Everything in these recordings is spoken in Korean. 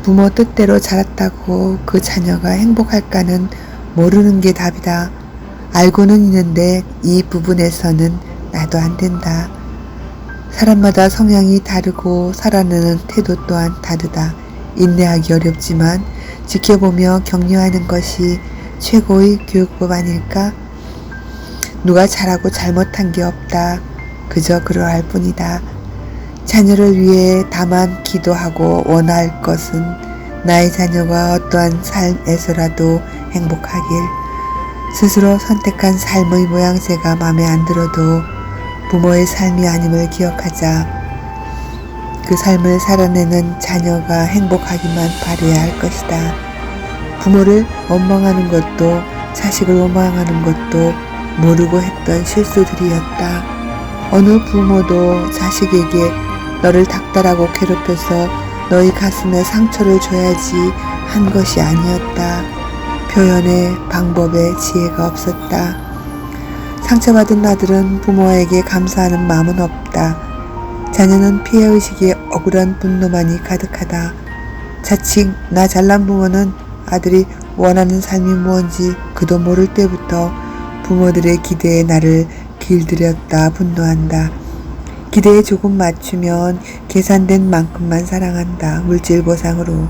부모 뜻대로 자랐다고 그 자녀가 행복할까는 모르는 게 답이다. 알고는 있는데 이 부분에서는 나도 안 된다. 사람마다 성향이 다르고 살아내는 태도 또한 다르다. 인내하기 어렵지만 지켜보며 격려하는 것이 최고의 교육법 아닐까? 누가 잘하고 잘못한 게 없다. 그저 그러할 뿐이다. 자녀를 위해 다만 기도하고 원할 것은 나의 자녀가 어떠한 삶에서라도 행복하길. 스스로 선택한 삶의 모양새가 마음에 안 들어도 부모의 삶이 아님을 기억하자. 그 삶을 살아내는 자녀가 행복하기만 바라야 할 것이다. 부모를 원망하는 것도 자식을 원망하는 것도 모르고 했던 실수들이었다. 어느 부모도 자식에게 너를 닥달하고 괴롭혀서 너희 가슴에 상처를 줘야지 한 것이 아니었다. 표현의 방법에 지혜가 없었다. 상처받은 아들은 부모에게 감사하는 마음은 없다. 자녀는 피해의식에 억울한 분노만이 가득하다. 자칭 나 잘난 부모는 아들이 원하는 삶이 무언지 그도 모를 때부터 부모들의 기대에 나를 길들였다 분노한다. 기대에 조금 맞추면 계산된 만큼만 사랑한다. 물질 보상으로.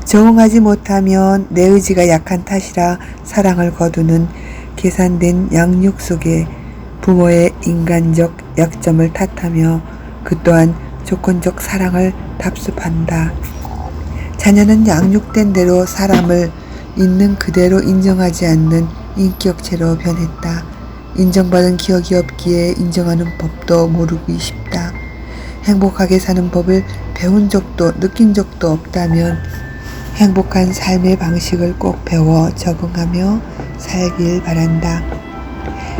적응하지 못하면 내 의지가 약한 탓이라 사랑을 거두는 계산된 양육 속에 부모의 인간적 약점을 탓하며 그 또한 조건적 사랑을 답습한다. 자녀는 양육된 대로 사람을 있는 그대로 인정하지 않는 인격체로 변했다. 인정받은 기억이 없기에 인정하는 법도 모르기 쉽다. 행복하게 사는 법을 배운 적도 느낀 적도 없다면 행복한 삶의 방식을 꼭 배워 적응하며 살길 바란다.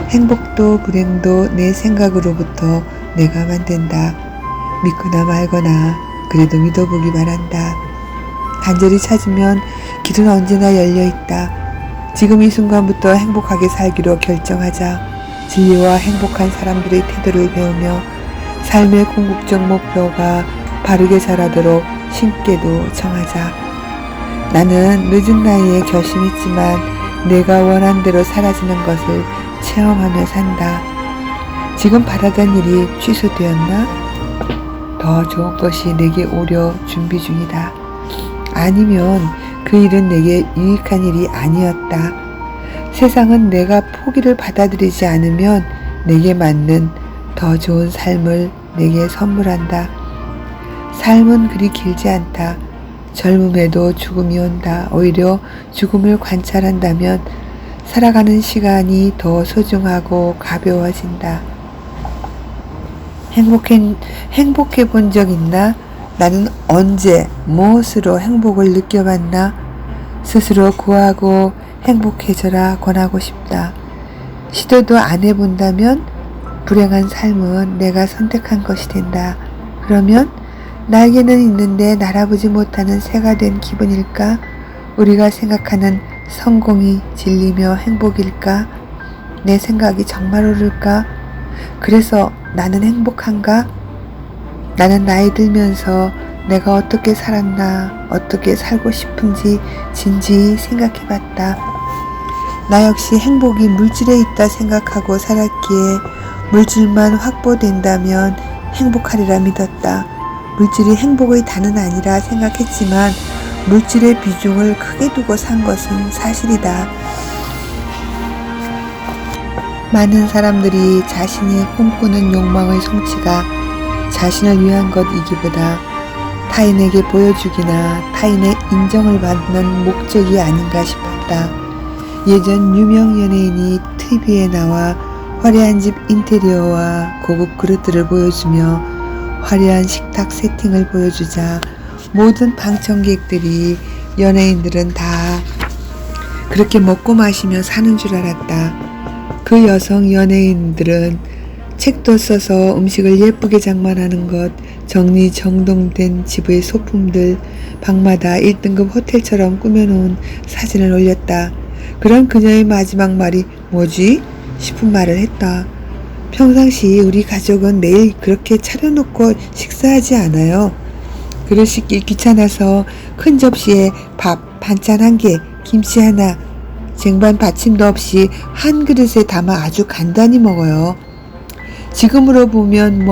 행복도 불행도 내 생각으로부터 내가 만든다. 믿거나 말거나 그래도 믿어보기 바란다. 간절히 찾으면 길은 언제나 열려있다. 지금 이 순간부터 행복하게 살기로 결정하자. 진리와 행복한 사람들의 태도를 배우며 삶의 궁극적 목표가 바르게 자라도록 신께도 정하자. 나는 늦은 나이에 결심했지만 내가 원한 대로 사라지는 것을 체험하며 산다. 지금 바라던 일이 취소되었나? 더 좋은 것이 내게 오려 준비 중이다. 아니면 그 일은 내게 유익한 일이 아니었다. 세상은 내가 포기를 받아들이지 않으면 내게 맞는 더 좋은 삶을 내게 선물한다. 삶은 그리 길지 않다. 젊음에도 죽음이 온다. 오히려 죽음을 관찰한다면 살아가는 시간이 더 소중하고 가벼워진다. 행복해 본 적 있나? 나는 언제 무엇으로 행복을 느껴봤나? 스스로 구하고 행복해져라 권하고 싶다. 시도도 안 해본다면 불행한 삶은 내가 선택한 것이 된다. 그러면 날개는 있는데 날아보지 못하는 새가 된 기분일까? 우리가 생각하는 성공이 진리며 행복일까? 내 생각이 정말 옳을까? 그래서 나는 행복한가? 나는 나이 들면서 내가 어떻게 살았나, 어떻게 살고 싶은지 진지히 생각해봤다. 나 역시 행복이 물질에 있다 생각하고 살았기에 물질만 확보된다면 행복하리라 믿었다. 물질이 행복의 단은 아니라 생각했지만 물질의 비중을 크게 두고 산 것은 사실이다. 많은 사람들이 자신이 꿈꾸는 욕망의 성취가 자신을 위한 것이기보다 타인에게 보여주기나 타인의 인정을 받는 목적이 아닌가 싶었다. 예전 유명 연예인이 TV에 나와 화려한 집 인테리어와 고급 그릇들을 보여주며 화려한 식탁 세팅을 보여주자 모든 방청객들이 연예인들은 다 그렇게 먹고 마시며 사는 줄 알았다. 그 여성 연예인들은 책도 써서 음식을 예쁘게 장만하는 것, 정리정돈된 집의 소품들, 방마다 1등급 호텔처럼 꾸며놓은 사진을 올렸다. 그런 그녀의 마지막 말이 뭐지? 싶은 말을 했다. 평상시 우리 가족은 매일 그렇게 차려놓고 식사하지 않아요. 그릇 씻길 귀찮아서 큰 접시에 밥 반찬 1개, 김치 하나, 쟁반 받침도 없이 한 그릇에 담아 아주 간단히 먹어요. 지금으로 보면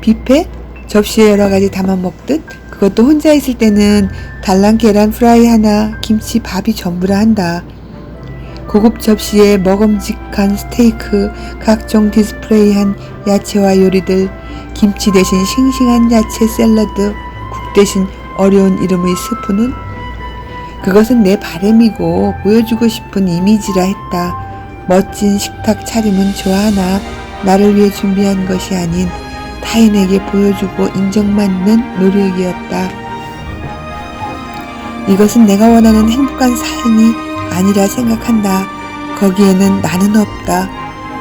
뷔페? 접시에 여러 가지 담아 먹듯, 그것도 혼자 있을 때는 달랑 계란 프라이 하나, 김치, 밥이 전부라 한다. 고급 접시에 먹음직한 스테이크, 각종 디스플레이한 야채와 요리들, 김치 대신 싱싱한 야채 샐러드, 국 대신 어려운 이름의 스프는 그것은 내 바램이고 보여주고 싶은 이미지라 했다. 멋진 식탁 차림은 좋아하나 나를 위해 준비한 것이 아닌 타인에게 보여주고 인정받는 노력이었다. 이것은 내가 원하는 행복한 삶이 아니라 생각한다. 거기에는 나는 없다.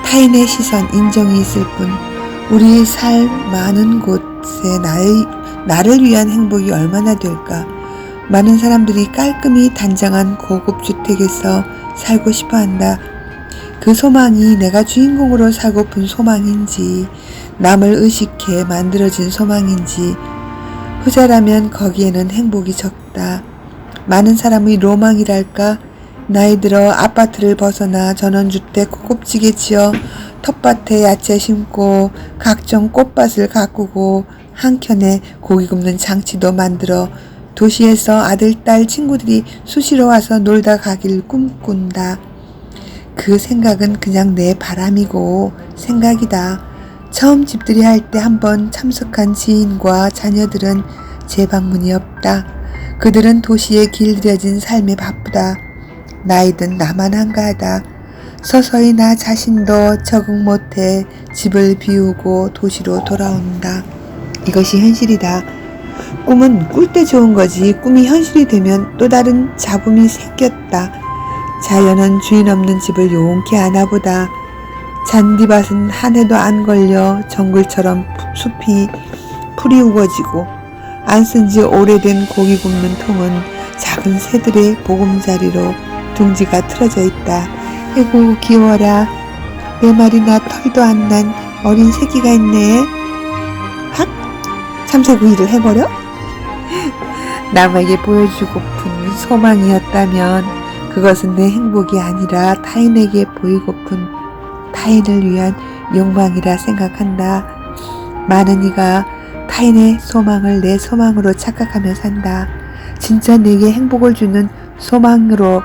타인의 시선, 인정이 있을 뿐. 우리의 삶 많은 곳에 나를 위한 행복이 얼마나 될까? 많은 사람들이 깔끔히 단장한 고급 주택에서 살고 싶어 한다. 그 소망이 내가 주인공으로 살고픈 소망인지, 남을 의식해 만들어진 소망인지, 후자라면 거기에는 행복이 적다. 많은 사람의 로망이랄까? 나이 들어 아파트를 벗어나 전원주택 고급지게 지어 텃밭에 야채 심고 각종 꽃밭을 가꾸고 한켠에 고기 굽는 장치도 만들어 도시에서 아들, 딸, 친구들이 수시로 와서 놀다 가길 꿈꾼다. 그 생각은 그냥 내 바람이고 생각이다. 처음 집들이 할 때 한번 참석한 지인과 자녀들은 재방문이 없다. 그들은 도시에 길들여진 삶에 바쁘다. 나이든 나만 한가하다. 서서히 나 자신도 적응 못해 집을 비우고 도시로 돌아온다. 이것이 현실이다. 꿈은 꿀 때 좋은 거지 꿈이 현실이 되면 또 다른 잡음이 생겼다. 자연은 주인 없는 집을 용케 안아보다. 잔디밭은 한 해도 안 걸려 정글처럼 숲이 풀이 우거지고 안 쓴 지 오래된 고기 굽는 통은 작은 새들의 보금자리로 둥지가 틀어져 있다. 아이고 귀여워라. 내 말이나 털도 안 난 어린 새끼가 있네. 확 참새구이를 해버려? 남에게 보여주고픈 소망이었다면 그것은 내 행복이 아니라 타인에게 보이고픈 타인을 위한 욕망이라 생각한다. 많은 이가 타인의 소망을 내 소망으로 착각하며 산다. 진짜 내게 행복을 주는 소망으로면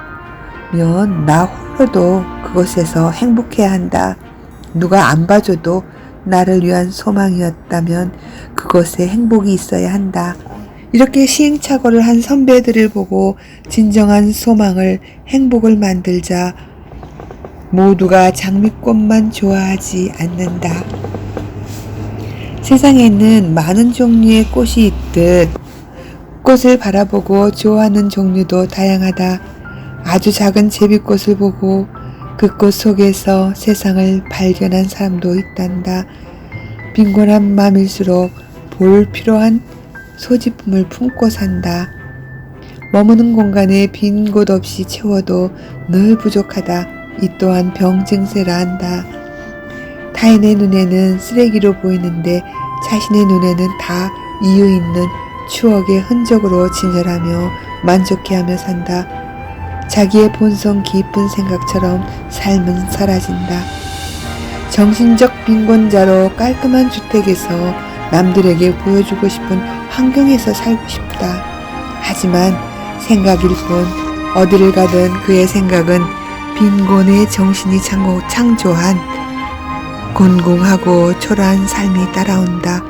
나 홀로도 그곳에서 행복해야 한다. 누가 안 봐줘도 나를 위한 소망이었다면 그곳에 행복이 있어야 한다. 이렇게 시행착오를 한 선배들을 보고 진정한 소망을, 행복을 만들자. 모두가 장미꽃만 좋아하지 않는다. 세상에는 많은 종류의 꽃이 있듯 꽃을 바라보고 좋아하는 종류도 다양하다. 아주 작은 제비꽃을 보고 그 꽃 속에서 세상을 발견한 사람도 있단다. 빈곤한 맘일수록 볼 필요한 소지품을 품고 산다. 머무는 공간에 빈 곳 없이 채워도 늘 부족하다. 이 또한 병증세라 한다. 타인의 눈에는 쓰레기로 보이는데 자신의 눈에는 다 이유 있는 추억의 흔적으로 진열하며 만족해하며 산다. 자기의 본성 깊은 생각처럼 삶은 사라진다. 정신적 빈곤자로 깔끔한 주택에서 남들에게 보여주고 싶은 환경에서 살고 싶다. 하지만 생각일 뿐 어디를 가든 그의 생각은 빈곤의 정신이 창조한 곤궁하고 초라한 삶이 따라온다.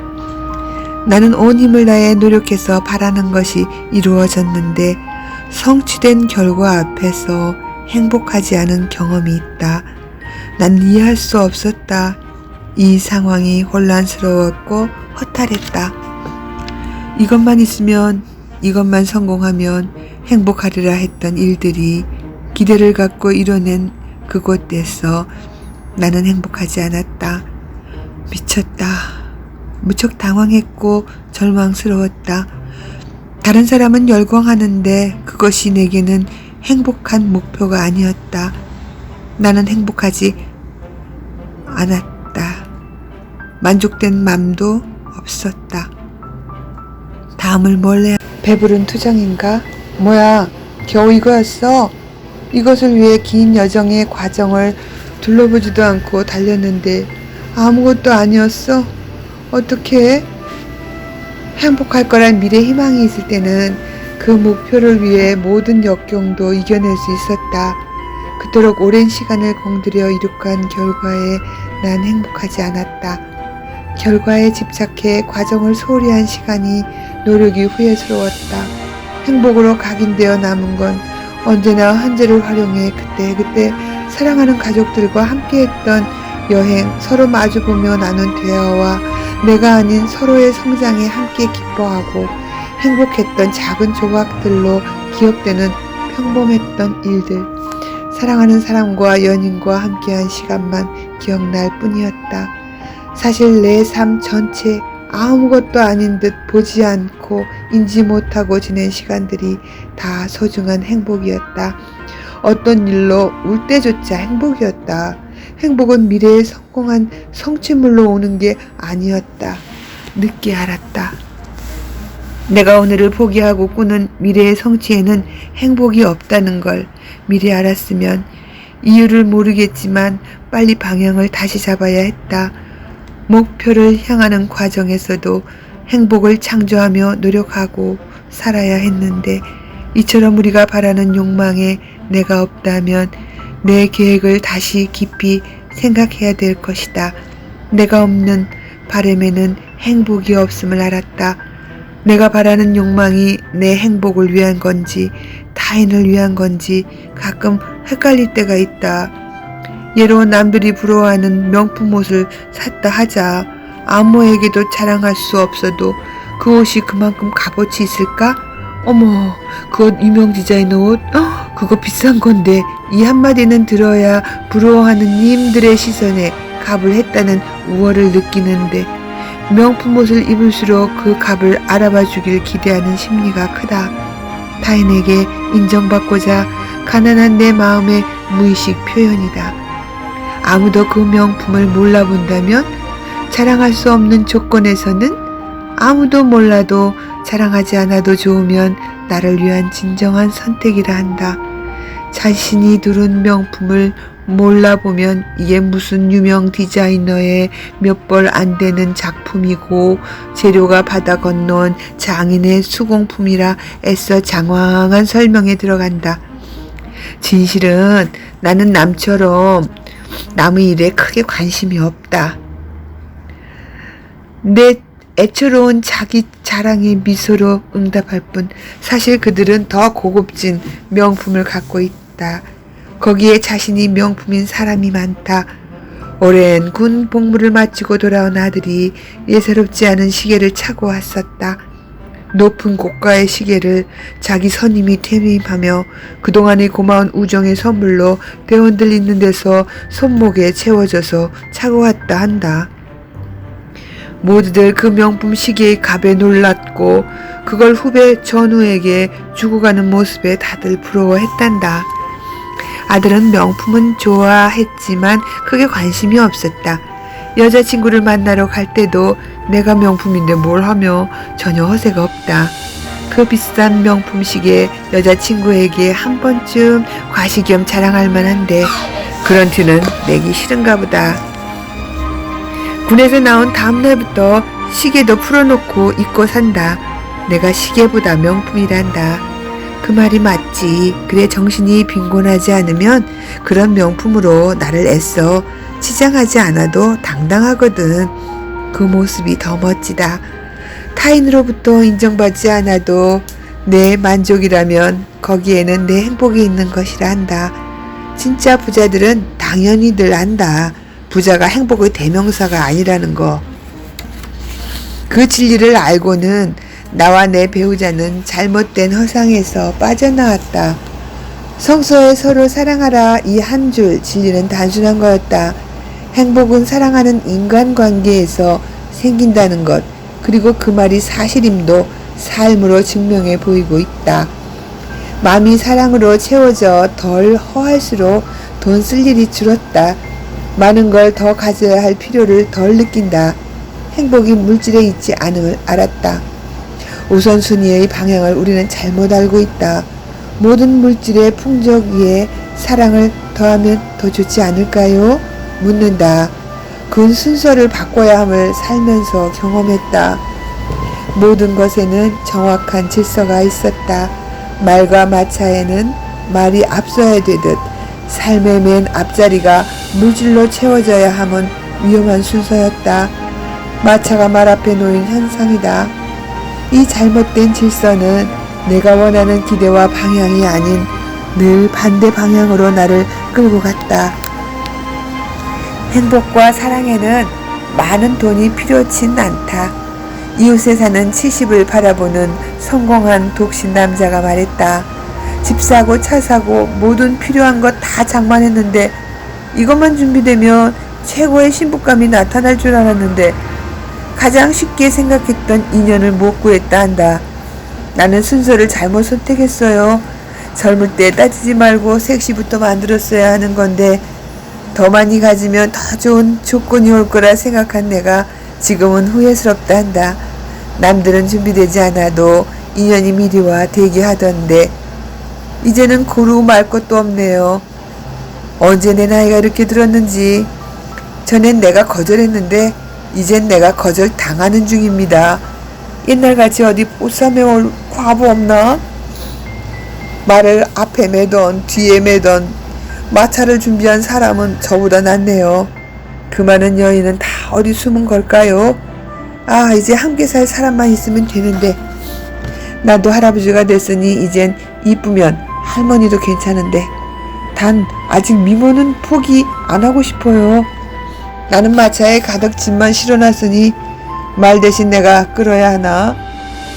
나는 온 힘을 다해 노력해서 바라는 것이 이루어졌는데 성취된 결과 앞에서 행복하지 않은 경험이 있다. 난 이해할 수 없었다. 이 상황이 혼란스러웠고 허탈했다. 이것만 있으면, 이것만 성공하면 행복하리라 했던 일들이 기대를 갖고 이뤄낸 그곳에서 나는 행복하지 않았다. 미쳤다. 무척 당황했고 절망스러웠다. 다른 사람은 열광하는데 그것이 내게는 행복한 목표가 아니었다. 나는 행복하지 않았다. 만족된 맘도 없었다. 다음을 몰래 배부른 투정인가? 뭐야, 겨우 이거였어? 이것을 위해 긴 여정의 과정을 둘러보지도 않고 달렸는데 아무것도 아니었어? 어떻게? 행복할 거란 미래 희망이 있을 때는 그 목표를 위해 모든 역경도 이겨낼 수 있었다. 그토록 오랜 시간을 공들여 이룩한 결과에 난 행복하지 않았다. 결과에 집착해 과정을 소홀히 한 시간이 노력이 후회스러웠다. 행복으로 각인되어 남은 건 언제나 현재를 활용해 그때그때 사랑하는 가족들과 함께했던 여행, 서로 마주보며 나눈 대화와 내가 아닌 서로의 성장에 함께 기뻐하고 행복했던 작은 조각들로 기억되는 평범했던 일들, 사랑하는 사람과 연인과 함께한 시간만 기억날 뿐이었다. 사실 내 삶 전체 아무것도 아닌 듯 보지 않고 인지 못하고 지낸 시간들이 다 소중한 행복이었다. 어떤 일로 울 때조차 행복이었다. 행복은 미래에 성공한 성취물로 오는 게 아니었다. 늦게 알았다. 내가 오늘을 포기하고 꾸는 미래의 성취에는 행복이 없다는 걸 미리 알았으면 이유를 모르겠지만 빨리 방향을 다시 잡아야 했다. 목표를 향하는 과정에서도 행복을 창조하며 노력하고 살아야 했는데 이처럼 우리가 바라는 욕망에 내가 없다면 내 계획을 다시 깊이 생각해야 될 것이다. 내가 없는 바람에는 행복이 없음을 알았다. 내가 바라는 욕망이 내 행복을 위한 건지 타인을 위한 건지 가끔 헷갈릴 때가 있다. 예로 남들이 부러워하는 명품 옷을 샀다 하자. 아무에게도 자랑할 수 없어도 그 옷이 그만큼 값어치 있을까? 어머, 그 옷 유명 디자이너 옷? 그거 비싼 건데 이 한마디는 들어야 부러워하는 님들의 시선에 값을 했다는 우월을 느끼는데 명품 옷을 입을수록 그 값을 알아봐 주길 기대하는 심리가 크다. 타인에게 인정받고자 가난한 내 마음의 무의식 표현이다. 아무도 그 명품을 몰라본다면 자랑할 수 없는 조건에서는 아무도 몰라도 자랑하지 않아도 좋으면 나를 위한 진정한 선택이라 한다. 자신이 두른 명품을 몰라보면 이게 무슨 유명 디자이너의 몇 벌 안 되는 작품이고 재료가 바다 건너온 장인의 수공품이라 애써 장황한 설명에 들어간다. 진실은 나는 남처럼 남의 일에 크게 관심이 없다. 내 애처로운 자기 자랑의 미소로 응답할 뿐 사실 그들은 더 고급진 명품을 갖고 있다. 거기에 자신이 명품인 사람이 많다. 오랜 군 복무를 마치고 돌아온 아들이 예사롭지 않은 시계를 차고 왔었다. 높은 고가의 시계를 자기 선임이 퇴임하며 그동안의 고마운 우정의 선물로 대원들 있는 데서 손목에 채워져서 차고 왔다 한다. 모두들 그 명품 시계의 값에 놀랐고 그걸 후배 전우에게 주고 가는 모습에 다들 부러워했단다. 아들은 명품은 좋아했지만 크게 관심이 없었다. 여자친구를 만나러 갈 때도 내가 명품인데 뭘 하며 전혀 허세가 없다. 그 비싼 명품 시계 여자친구에게 한 번쯤 과시겸 자랑할 만한데 그런 티는 내기 싫은가 보다. 군에서 나온 다음 날부터 시계도 풀어놓고 입고 산다. 내가 시계보다 명품이란다. 그 말이 맞지. 그래 정신이 빈곤하지 않으면 그런 명품으로 나를 애써 치장하지 않아도 당당하거든. 그 모습이 더 멋지다. 타인으로부터 인정받지 않아도 내 만족이라면 거기에는 내 행복이 있는 것이라 한다. 진짜 부자들은 당연히들 안다. 부자가 행복의 대명사가 아니라는 거. 그 진리를 알고는 나와 내 배우자는 잘못된 허상에서 빠져나왔다. 성서에 서로 사랑하라 이 한 줄 진리는 단순한 거였다. 행복은 사랑하는 인간관계에서 생긴다는 것, 그리고 그 말이 사실임도 삶으로 증명해 보이고 있다. 마음이 사랑으로 채워져 덜 허할수록 돈 쓸 일이 줄었다. 많은 걸 더 가져야 할 필요를 덜 느낀다. 행복이 물질에 있지 않음을 알았다. 우선순위의 방향을 우리는 잘못 알고 있다. 모든 물질의 풍족 위에 사랑을 더하면 더 좋지 않을까요? 묻는다. 그건 순서를 바꿔야 함을 살면서 경험했다. 모든 것에는 정확한 질서가 있었다. 말과 마차에는 말이 앞서야 되듯 삶의 맨 앞자리가 물질로 채워져야 함은 위험한 순서였다. 마차가 말 앞에 놓인 현상이다. 이 잘못된 질서는 내가 원하는 기대와 방향이 아닌 늘 반대 방향으로 나를 끌고 갔다. 행복과 사랑에는 많은 돈이 필요치 않다. 이웃에 사는 70을 바라보는 성공한 독신 남자가 말했다. 집 사고 차 사고 모든 필요한 것 다 장만했는데 이것만 준비되면 최고의幸福감이 나타날 줄 알았는데 가장 쉽게 생각했던 인연을 못 구했다 한다. 나는 순서를 잘못 선택했어요. 젊을 때 따지지 말고 섹시부터 만들었어야 하는 건데 더 많이 가지면 더 좋은 조건이 올 거라 생각한 내가 지금은 후회스럽다 한다. 남들은 준비되지 않아도 인연이 미리 와 대기하던데 이제는 고르고 말 것도 없네요. 언제 내 나이가 이렇게 들었는지. 전엔 내가 거절했는데 이젠 내가 거절 당하는 중입니다. 옛날같이 어디 보쌈에 올 과부 없나? 말을 앞에 매던 뒤에 매던 마차를 준비한 사람은 저보다 낫네요. 그 많은 여인은 다 어디 숨은 걸까요? 아, 이제 함께 살 사람만 있으면 되는데. 나도 할아버지가 됐으니 이젠 이쁘면 할머니도 괜찮은데 단 아직 미모는 포기 안 하고 싶어요. 나는 마차에 가득 짐만 실어놨으니 말 대신 내가 끌어야 하나?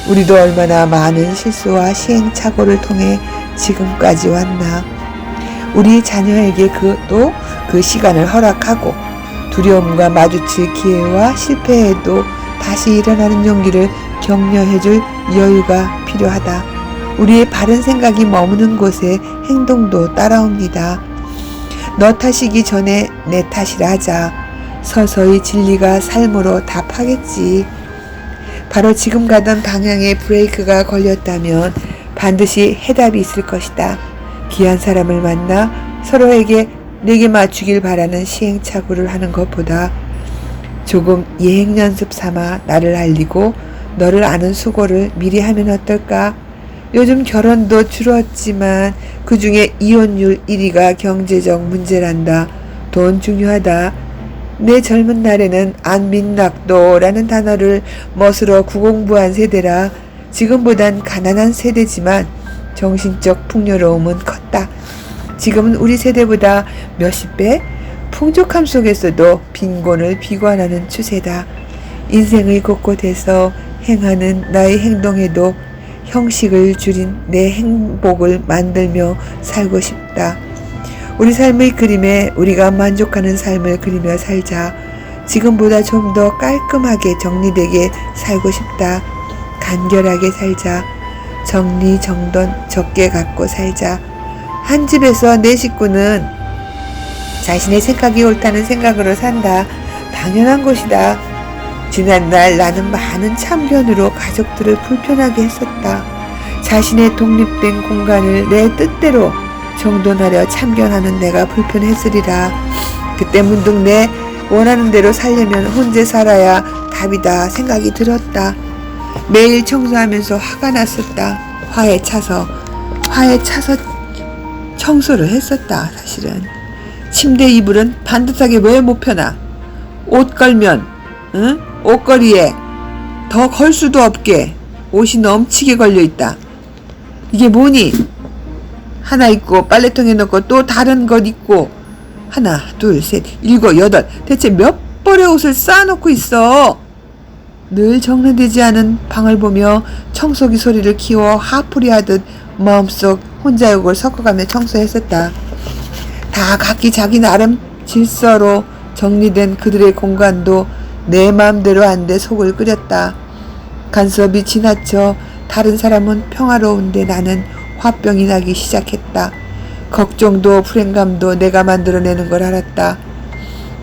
우리도 얼마나 많은 실수와 시행착오를 통해 지금까지 왔나? 우리 자녀에게 또 그 시간을 허락하고 두려움과 마주칠 기회와 실패에도 다시 일어나는 용기를 격려해줄 여유가 필요하다. 우리의 바른 생각이 머무는 곳에 행동도 따라옵니다. 너 탓이기 전에 내 탓이라 하자. 서서히 진리가 삶으로 답하겠지. 바로 지금 가던 방향에 브레이크가 걸렸다면 반드시 해답이 있을 것이다. 귀한 사람을 만나 서로에게 내게 맞추길 바라는 시행착오를 하는 것보다 조금 예행 연습 삼아 나를 알리고 너를 아는 수고를 미리 하면 어떨까? 요즘 결혼도 줄었지만 그 중에 이혼율 1위가 경제적 문제란다. 돈 중요하다. 내 젊은 날에는 안민낙도라는 단어를 멋으로 구공부한 세대라 지금보단 가난한 세대지만 정신적 풍요로움은 컸다. 지금은 우리 세대보다 몇십 배? 풍족함 속에서도 빈곤을 비관하는 추세다. 인생의 곳곳에서 행하는 나의 행동에도 형식을 줄인 내 행복을 만들며 살고 싶다. 우리 삶의 그림에 우리가 만족하는 삶을 그리며 살자. 지금보다 좀 더 깔끔하게 정리되게 살고 싶다. 간결하게 살자. 정리정돈 적게 갖고 살자. 한 집에서 내 식구는 자신의 생각이 옳다는 생각으로 산다. 당연한 것이다. 지난날 나는 많은 참견으로 가족들을 불편하게 했었다. 자신의 독립된 공간을 내 뜻대로 정돈하려 참견하는 내가 불편했으리라. 그때 문득 내 원하는 대로 살려면 혼자 살아야 답이다 생각이 들었다. 매일 청소하면서 화가 났었다. 화에 차서 청소를 했었다. 사실은 침대 이불은 반듯하게 왜 못 펴나? 옷 걸면 옷걸이에 더 걸 수도 없게 옷이 넘치게 걸려있다. 이게 뭐니? 하나 입고 빨래통에 넣고 또 다른 것 입고 하나 둘 셋 일곱 여덟 대체 몇 벌의 옷을 쌓아놓고 있어. 늘 정리되지 않은 방을 보며 청소기 소리를 키워 하풀이 하듯 마음속 혼자 욕을 섞어가며 청소했었다. 다 각기 자기 나름 질서로 정리된 그들의 공간도 내 마음대로 안 돼 속을 끓였다. 간섭이 지나쳐 다른 사람은 평화로운데 나는 화병이 나기 시작했다. 걱정도 불행감도 내가 만들어내는 걸 알았다.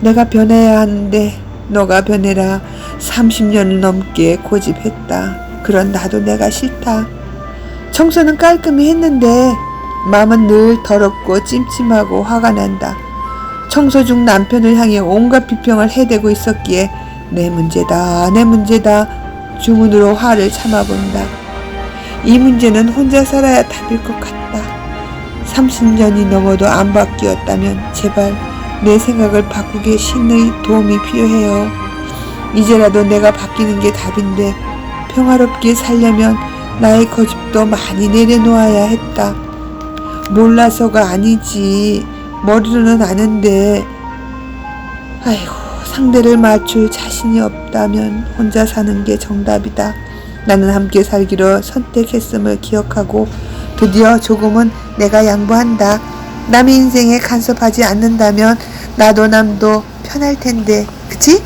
내가 변해야 하는데 너가 변해라. 30년을 넘게 고집했다. 그런 나도 내가 싫다. 청소는 깔끔히 했는데 마음은 늘 더럽고 찜찜하고 화가 난다. 청소 중 남편을 향해 온갖 비평을 해대고 있었기에 내 문제다, 내 문제다 주문으로 화를 참아본다. 이 문제는 혼자 살아야 답일 것 같다. 30년이 넘어도 안 바뀌었다면 제발 내 생각을 바꾸게 신의 도움이 필요해요. 이제라도 내가 바뀌는 게 답인데 평화롭게 살려면 나의 고집도 많이 내려놓아야 했다. 몰라서가 아니지. 머리로는 아는데 아이고, 상대를 맞출 자신이 없다면 혼자 사는 게 정답이다. 나는 함께 살기로 선택했음을 기억하고 드디어 조금은 내가 양보한다. 남의 인생에 간섭하지 않는다면 나도 남도 편할 텐데, 그치?